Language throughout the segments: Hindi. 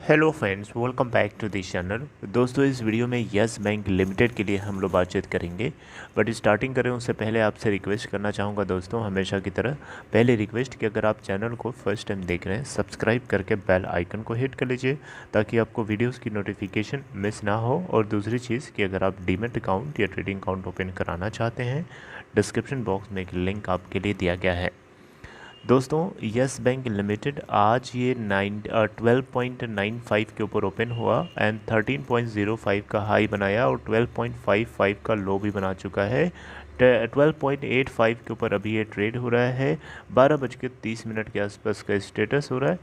Hello friends, welcome back to this channel. दोस्तों, इस वीडियो में यस बैंक लिमिटेड के लिए हम लोग बातचीत करेंगे। बट स्टार्टिंग करें उससे पहले आपसे रिक्वेस्ट करना चाहूँगा दोस्तों, हमेशा की तरह पहले रिक्वेस्ट कि अगर आप चैनल को फर्स्ट टाइम देख रहे हैं, सब्सक्राइब करके बेल आइकन को हिट कर लीजिए ताकि आपको वीडियोज़ की नोटिफिकेशन मिस ना हो। और दूसरी चीज़ कि अगर आप डीमैट अकाउंट या ट्रेडिंग अकाउंट ओपन कराना चाहते हैं, डिस्क्रिप्शन बॉक्स में एक लिंक आपके लिए दिया गया है। दोस्तों, यस बैंक लिमिटेड आज ये 12.95 के ऊपर ओपन हुआ एंड 13.05 का हाई बनाया और 12.55 का लो भी बना चुका है। 12.85 के ऊपर अभी ये ट्रेड हो रहा है। 12:30 के आसपास का स्टेटस हो रहा है।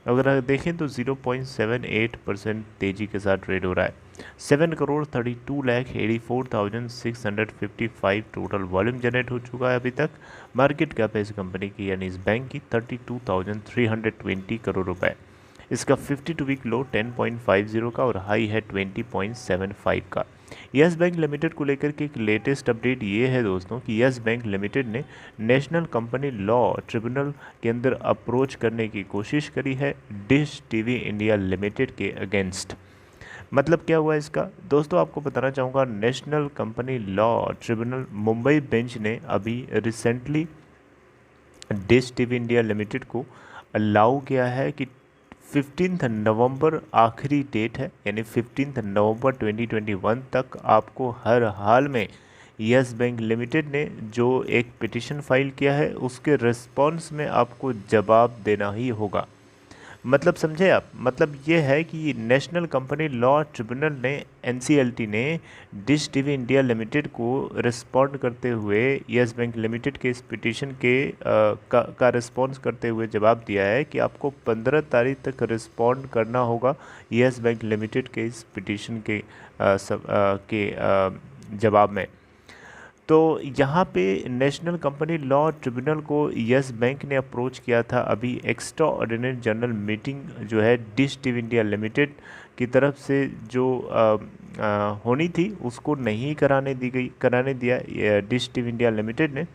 अगर देखें तो 0.78% तेज़ी के साथ ट्रेड हो रहा है। 7,32,84,655 टोटल वॉल्यूम जनरेट हो चुका है अभी तक। मार्केट कैप है इस कंपनी की यानी इस बैंक की 32,320 करोड़ रुपए। इसका 52 वीक लो 10.50 का और हाई है 20.75 का। यस बैंक लिमिटेड को लेकर के एक लेटेस्ट अपडेट ये है दोस्तों कि यस बैंक लिमिटेड ने नेशनल कंपनी लॉ ट्रिब्यूनल के अंदर अप्रोच करने की कोशिश करी है डिश टीवी इंडिया लिमिटेड के अगेंस्ट। मतलब क्या हुआ इसका दोस्तों, आपको बताना चाहूँगा। National company law tribunal Mumbai bench ने अभी recently dish TV India limited को अलाउ किया है कि 15 नवंबर आखिरी डेट है, यानी 15 नवंबर 2021 तक आपको हर हाल में यस बैंक लिमिटेड ने जो एक पिटिशन फाइल किया है उसके रिस्पॉन्स में आपको जवाब देना ही होगा। मतलब समझे आप, मतलब ये है कि नेशनल कंपनी लॉ ट्रिब्यूनल ने एनसीएलटी ने डिश टीवी इंडिया लिमिटेड को रिस्पॉन्ड करते हुए यस बैंक लिमिटेड के इस पिटीशन के का रिस्पॉन्स करते हुए जवाब दिया है कि आपको 15 तारीख तक रिस्पॉन्ड करना होगा यस बैंक लिमिटेड के इस पिटीशन के जवाब में। तो यहाँ पे नेशनल कंपनी लॉ ट्रिब्यूनल को यस बैंक ने अप्रोच किया था अभी एक्स्ट्रा ऑर्डिनरी जनरल मीटिंग जो है डिश टीवी इंडिया लिमिटेड की तरफ से जो होनी थी उसको नहीं कराने दिया डिश टीवी इंडिया लिमिटेड ने,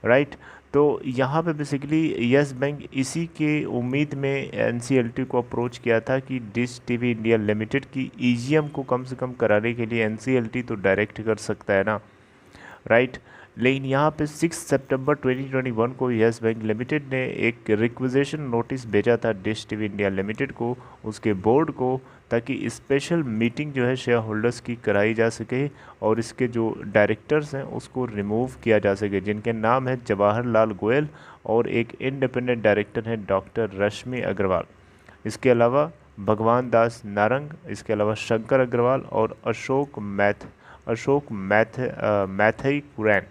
राइट। तो यहाँ पे बेसिकली यस बैंक इसी के उम्मीद में एनसीएलटी को अप्रोच किया था कि डिश टीवी इंडिया लिमिटेड की ईजीएम को कम से कम कराने के लिए एनसीएलटी तो डायरेक्ट कर सकता है ना, राइट। लेकिन यहाँ पे 6 सितंबर 2021 को यस बैंक लिमिटेड ने एक रिक्विजिशन नोटिस भेजा था डिश टीवी इंडिया लिमिटेड को, उसके बोर्ड को, ताकि स्पेशल मीटिंग जो है शेयर होल्डर्स की कराई जा सके और इसके जो डायरेक्टर्स हैं उसको रिमूव किया जा सके, जिनके नाम है जवाहरलाल गोयल और एक इंडिपेंडेंट डायरेक्टर है डॉक्टर रश्मि अग्रवाल। इसके अलावा भगवान दास नारंग, इसके अलावा शंकर अग्रवाल और अशोक मैथई कुरैन,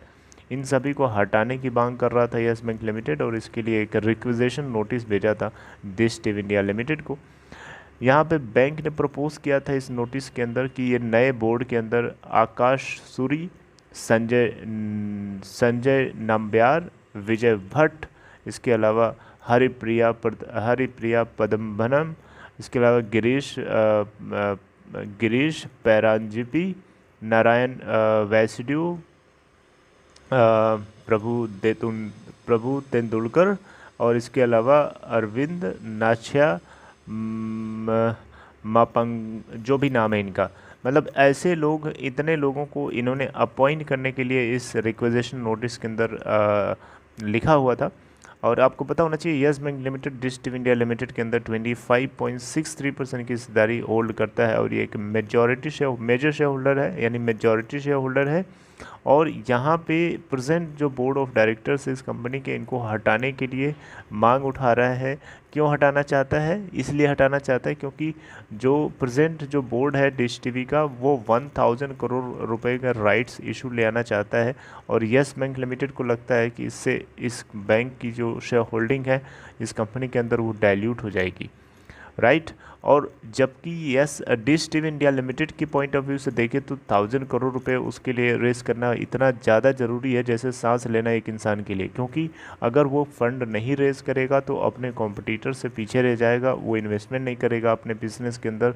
इन सभी को हटाने की मांग कर रहा था यस बैंक लिमिटेड और इसके लिए एक रिक्विजिशन नोटिस भेजा था डिश टीवी इंडिया लिमिटेड को। यहाँ पे बैंक ने प्रपोज किया था इस नोटिस के अंदर कि ये नए बोर्ड के अंदर आकाश सूरी, संजय नम्बियार, विजय भट्ट, इसके अलावा हरिप्रिया पदम्बनम, इसके अलावा गिरीश पैरांजीपी, नारायण वैसड्यू, प्रभु तेंदुलकर और इसके अलावा अरविंद नाचिया मापंग, जो भी नाम है इनका, मतलब ऐसे लोग, इतने लोगों को इन्होंने अपॉइंट करने के लिए इस रिक्वेजिशन नोटिस के अंदर लिखा हुआ था। और आपको पता होना चाहिए yes bank limited dish TV India limited के अंदर 25.63% की हिस्सेदारी होल्ड करता है और ये एक मेजर शेयर होल्डर है, यानी मेजॉरिटी शेयर होल्डर है। और यहाँ पे प्रेजेंट जो बोर्ड ऑफ डायरेक्टर्स इस कंपनी के, इनको हटाने के लिए मांग उठा रहा है। क्यों हटाना चाहता है? इसलिए हटाना चाहता है क्योंकि जो प्रेजेंट जो बोर्ड है डिश टीवी का, वो 1000 करोड़ रुपए का राइट्स इशू ले आना चाहता है और यस बैंक लिमिटेड को लगता है कि इससे इस बैंक की जो शेयर होल्डिंग है इस कंपनी के अंदर वो डाइल्यूट हो जाएगी, राइट। और जबकि yes dish TV India limited की पॉइंट ऑफ व्यू से देखें तो 1000 करोड़ रुपए उसके लिए रेस करना इतना ज़्यादा ज़रूरी है जैसे सांस लेना एक इंसान के लिए, क्योंकि अगर वो फंड नहीं रेस करेगा तो अपने कॉम्पिटिटर से पीछे रह जाएगा, वो इन्वेस्टमेंट नहीं करेगा अपने बिजनेस के अंदर,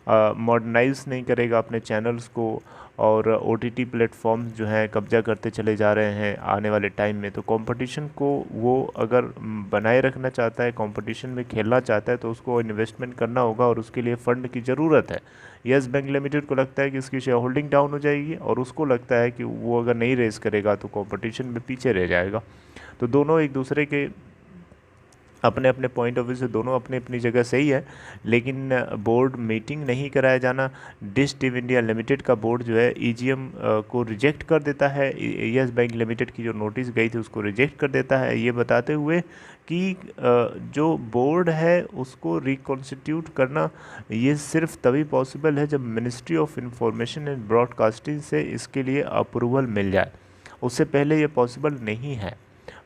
मॉडर्नाइज नहीं करेगा अपने चैनल्स को, और ओटीटी प्लेटफॉर्म्स जो हैं कब्जा करते चले जा रहे हैं आने वाले टाइम में। तो कंपटीशन को वो अगर बनाए रखना चाहता है, कंपटीशन में खेलना चाहता है, तो उसको इन्वेस्टमेंट करना होगा और उसके लिए फ़ंड की ज़रूरत है। यस बैंक लिमिटेड को लगता है कि इसकी शेयर होल्डिंग डाउन हो जाएगी और उसको लगता है कि वो अगर नहीं रेस करेगा तो कंपटीशन में पीछे रह जाएगा। तो दोनों एक दूसरे के अपने अपने पॉइंट ऑफ व्यू से दोनों अपनी अपनी जगह सही है, लेकिन बोर्ड मीटिंग नहीं कराया जाना, डिश टीवी इंडिया लिमिटेड का बोर्ड जो है ईजीएम को रिजेक्ट कर देता है, यस बैंक लिमिटेड की जो नोटिस गई थी उसको रिजेक्ट कर देता है, ये बताते हुए कि जो बोर्ड है उसको रिकॉन्स्टिट्यूट करना ये सिर्फ तभी पॉसिबल है जब ministry of information and broadcasting से इसके लिए अप्रूवल मिल जाए, उससे पहले ये पॉसिबल नहीं है,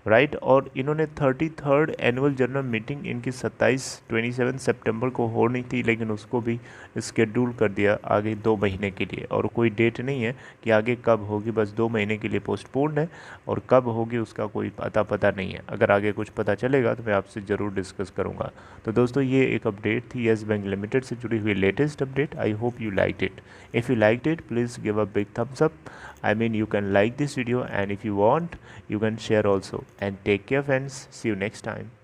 राइट। और इन्होंने 33rd एनुअल जनरल मीटिंग इनकी 27 सितंबर को होनी थी, लेकिन उसको भी स्केड्यूल कर दिया आगे 2 महीने के लिए, और कोई डेट नहीं है कि आगे कब होगी, बस 2 महीने के लिए पोस्टपोन्ड है, और कब होगी उसका कोई पता नहीं है। अगर आगे कुछ पता चलेगा तो मैं आपसे ज़रूर डिस्कस करूँगा। तो दोस्तों ये एक अपडेट थी यस बैंक लिमिटेड से जुड़ी हुई latest update. I hope you liked it. If you liked it, please give a big thumbs up. I mean, you can like this video, and if you want, you can share also. And take care, friends. See you next time.